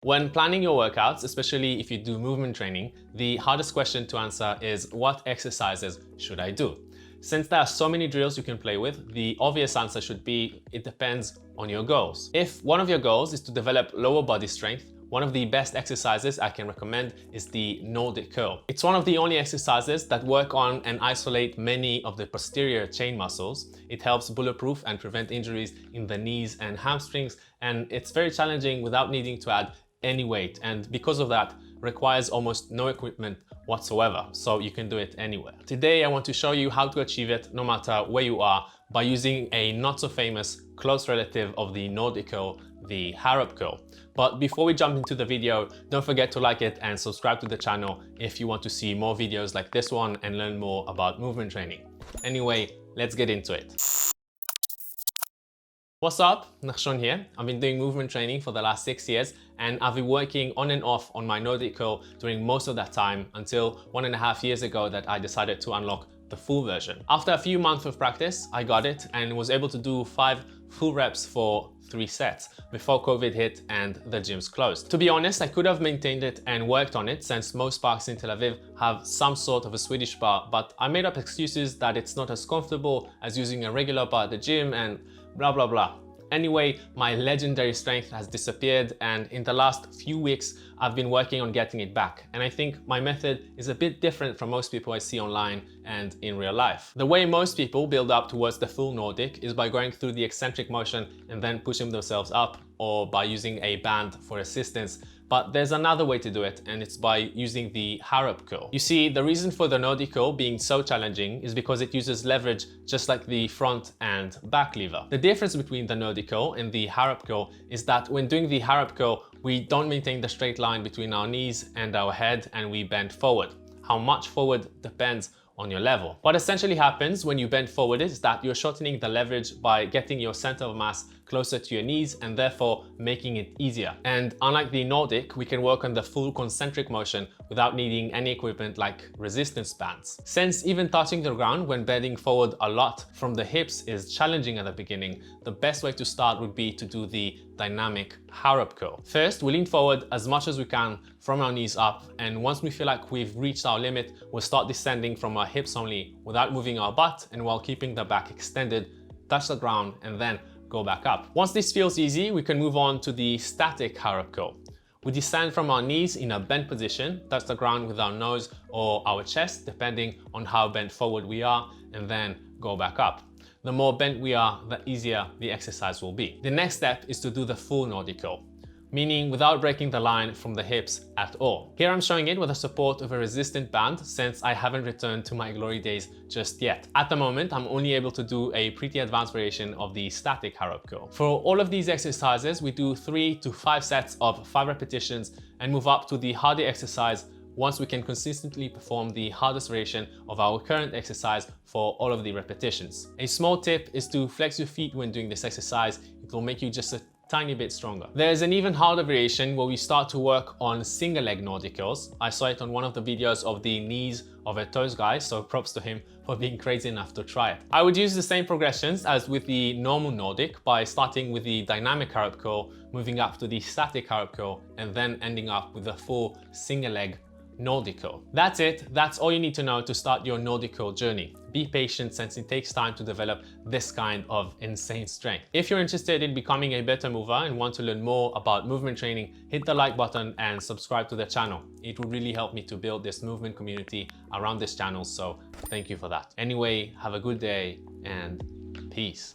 When planning your workouts, especially if you do movement training, the hardest question to answer is what exercises should I do? Since there are so many drills you can play with, the obvious answer should be it depends on your goals. If one of your goals is to develop lower body strength, one of the best exercises I can recommend is the Nordic Curl. It's one of the only exercises that work on and isolate many of the posterior chain muscles. It helps bulletproof and prevent injuries in the knees and hamstrings, and it's very challenging without needing to add any weight, and because of that requires almost no equipment whatsoever, so you can do it anywhere. Today I want to show you how to achieve it no matter where you are by using a not so famous close relative of the Nordic Curl, the Harop Curl. But before we jump into the video, don't forget to like it and subscribe to the channel if you want to see more videos like this one and learn more about movement training. Anyway, let's get into it. What's up? Nachshon here. I've been doing movement training for the last 6 years, and I've been working on and off on my Nordic Curl during most of that time until 1.5 years ago that I decided to unlock the full version. After a few months of practice, I got it and was able to do 5 full reps for 3 sets before COVID hit and the gyms closed. To be honest, I could have maintained it and worked on it since most parks in Tel Aviv have some sort of a Swedish bar, but I made up excuses that it's not as comfortable as using a regular bar at the gym and blah blah blah. Anyway, my legendary strength has disappeared, and in the last few weeks I've been working on getting it back, and I think my method is a bit different from most people I see online and in real life. The way most people build up towards the full Nordic is by going through the eccentric motion and then pushing themselves up, or by using a band for assistance. But there's another way to do it, and it's by using the Harop Curl. You see, the reason for the Nordic Curl being so challenging is because it uses leverage just like the front and back lever. The difference between the Nordic Curl and the Harop Curl is that when doing the Harop Curl, we don't maintain the straight line between our knees and our head, and we bend forward. How much forward depends on your level. What essentially happens when you bend forward is that you're shortening the leverage by getting your center of mass closer to your knees and therefore making it easier. And unlike the Nordic, we can work on the full concentric motion without needing any equipment like resistance bands. Since even touching the ground when bending forward a lot from the hips is challenging at the beginning, the best way to start would be to do the dynamic Harop Curl. First, we lean forward as much as we can from our knees up, and once we feel like we've reached our limit, we'll start descending from our hips only without moving our butt and while keeping the back extended, touch the ground, and then go back up. Once this feels easy, we can move on to the static Harop Curl. We descend from our knees in a bent position, touch the ground with our nose or our chest, depending on how bent forward we are, and then go back up. The more bent we are, the easier the exercise will be. The next step is to do the full Nordic Curl, meaning without breaking the line from the hips at all. Here I'm showing it with the support of a resistant band since I haven't returned to my glory days just yet. At the moment, I'm only able to do a pretty advanced variation of the static Harop Curl. For all of these exercises, we do 3 to 5 sets of 5 repetitions and move up to the harder exercise once we can consistently perform the hardest variation of our current exercise for all of the repetitions. A small tip is to flex your feet when doing this exercise. It will make you just a tiny bit stronger. There's an even harder variation where we start to work on single leg Nordic curls. I saw it on one of the videos of the knees of a toes guy, so props to him for being crazy enough to try it. I would use the same progressions as with the normal Nordic by starting with the dynamic Harop Curl, moving up to the static Harop Curl, and then ending up with a full single leg Nordic Curl. That's it. That's all you need to know to start your Nordic Curl journey. Be patient since it takes time to develop this kind of insane strength. If you're interested in becoming a better mover and want to learn more about movement training, hit the like button and subscribe to the channel. It would really help me to build this movement community around this channel, so thank you for that. Anyway, have a good day and peace.